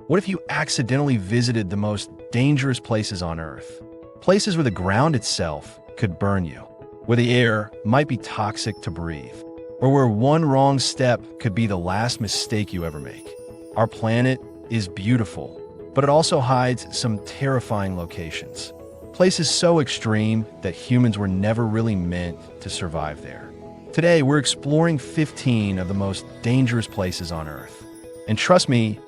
What if you accidentally visited the most dangerous places on Earth? Places where the ground itself could burn you, where the air might be toxic to breathe, or where one wrong step could be the last mistake you ever make. Our planet is beautiful, but it also hides some terrifying locations. Places so extreme that humans were never really meant to survive there. Today, we're exploring 15 of the most dangerous places on Earth. And trust me,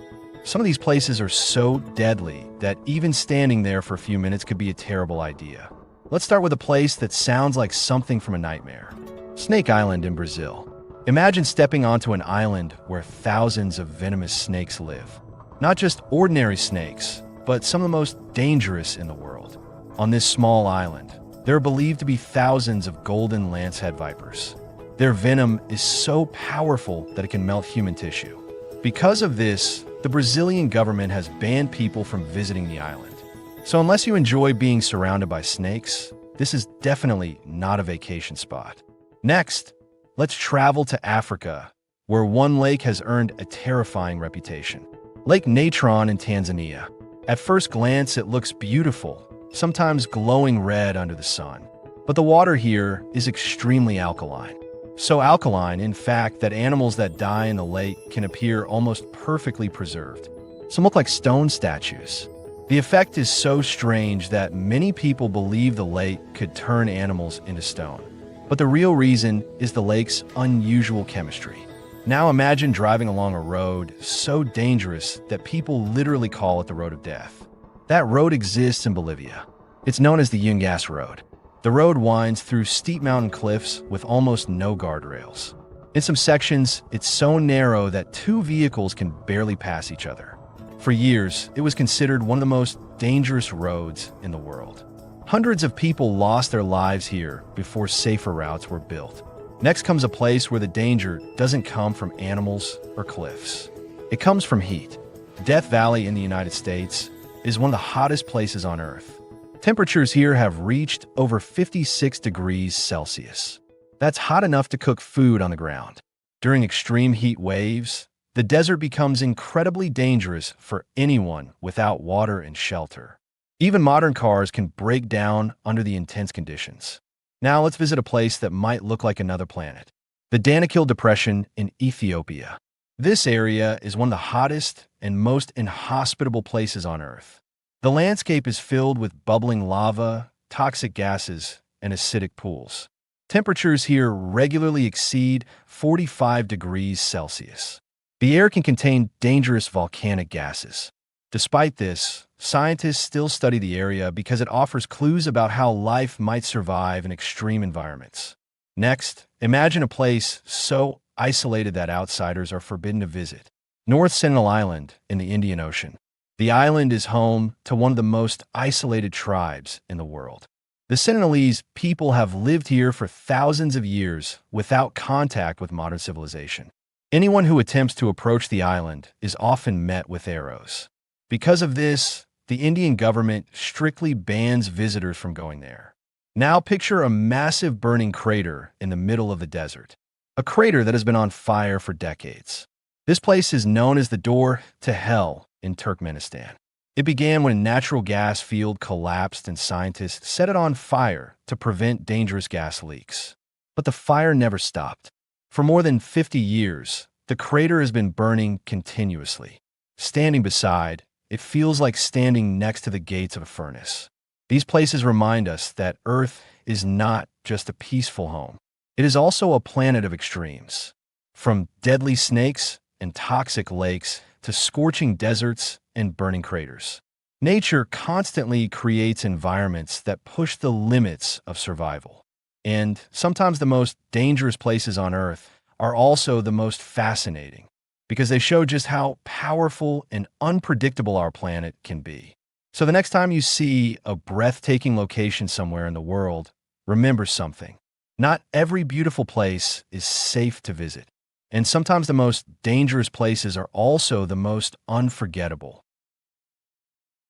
some of these places are so deadly that even standing there for a few minutes could be a terrible idea. Let's start with a place that sounds like something from a nightmare. Snake Island in Brazil. Imagine stepping onto an island where thousands of venomous snakes live. Not just ordinary snakes, but some of the most dangerous in the world. On this small island, there are believed to be thousands of golden lancehead vipers. Their venom is so powerful that it can melt human tissue. Because of this, the Brazilian government has banned people from visiting the island. So unless you enjoy being surrounded by snakes, this is definitely not a vacation spot. Next, let's travel to Africa, where one lake has earned a terrifying reputation. Lake Natron in Tanzania. At first glance, it looks beautiful, sometimes glowing red under the sun. But the water here is extremely alkaline. So alkaline, in fact, that animals that die in the lake can appear almost perfectly preserved. Some look like stone statues. The effect is so strange that many people believe the lake could turn animals into stone. But the real reason is the lake's unusual chemistry. Now imagine driving along a road so dangerous that people literally call it the Road of Death. That road exists in Bolivia. It's known as the Yungas Road. The road winds through steep mountain cliffs with almost no guardrails. In some sections, it's so narrow that two vehicles can barely pass each other. For years, it was considered one of the most dangerous roads in the world. Hundreds of people lost their lives here before safer routes were built. Next comes a place where the danger doesn't come from animals or cliffs. It comes from heat. Death Valley in the United States is one of the hottest places on Earth. Temperatures here have reached over 56 degrees Celsius. That's hot enough to cook food on the ground. During extreme heat waves, the desert becomes incredibly dangerous for anyone without water and shelter. Even modern cars can break down under the intense conditions. Now let's visit a place that might look like another planet. The Danakil Depression in Ethiopia. This area is one of the hottest and most inhospitable places on Earth. The landscape is filled with bubbling lava, toxic gases, and acidic pools. Temperatures here regularly exceed 45 degrees Celsius. The air can contain dangerous volcanic gases. Despite this, scientists still study the area because it offers clues about how life might survive in extreme environments. Next, imagine a place so isolated that outsiders are forbidden to visit. North Sentinel Island in the Indian Ocean. The island is home to one of the most isolated tribes in the world. The Sentinelese people have lived here for thousands of years without contact with modern civilization. Anyone who attempts to approach the island is often met with arrows. Because of this, the Indian government strictly bans visitors from going there. Now picture a massive burning crater in the middle of the desert. A crater that has been on fire for decades. This place is known as the door to hell in Turkmenistan. It began when a natural gas field collapsed and scientists set it on fire to prevent dangerous gas leaks. But the fire never stopped. For more than 50 years, the crater has been burning continuously. Standing beside, it feels like standing next to the gates of a furnace. These places remind us that Earth is not just a peaceful home. It is also a planet of extremes. From deadly snakes and toxic lakes to scorching deserts and burning craters. Nature constantly creates environments that push the limits of survival. And sometimes the most dangerous places on Earth are also the most fascinating, because they show just how powerful and unpredictable our planet can be. So the next time you see a breathtaking location somewhere in the world, remember something. Not every beautiful place is safe to visit. And sometimes the most dangerous places are also the most unforgettable.